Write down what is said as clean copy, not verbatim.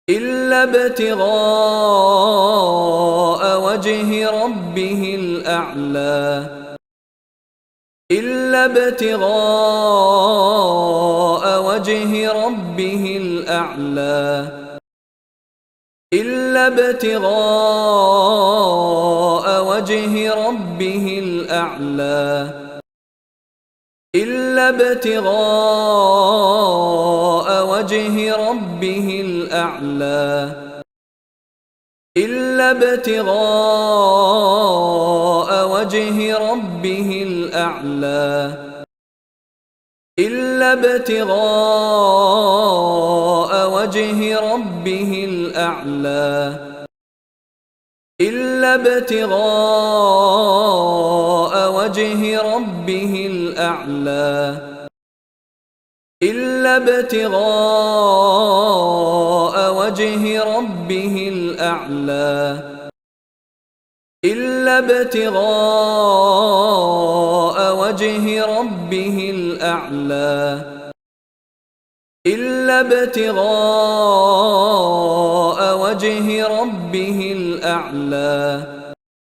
إلا ابتغاء وجه ربه الأعلى إلا ابتغاء وجه ربه الأعلى إلا ابتغاء وجه ربه الأعلى إلا ابتغاء وجه ربه الأعلى إلا ابتغاء وجه ربه الأعلى إلا ابتغاء وجه ربه الأعلى إلا ابتغاء وجه ربه الأعلى إلا ابتغاء وجه ربه الأعلى إلا ابتغاء وجه ربه الأعلى إلا ابتغاء وجه ربه الأعلى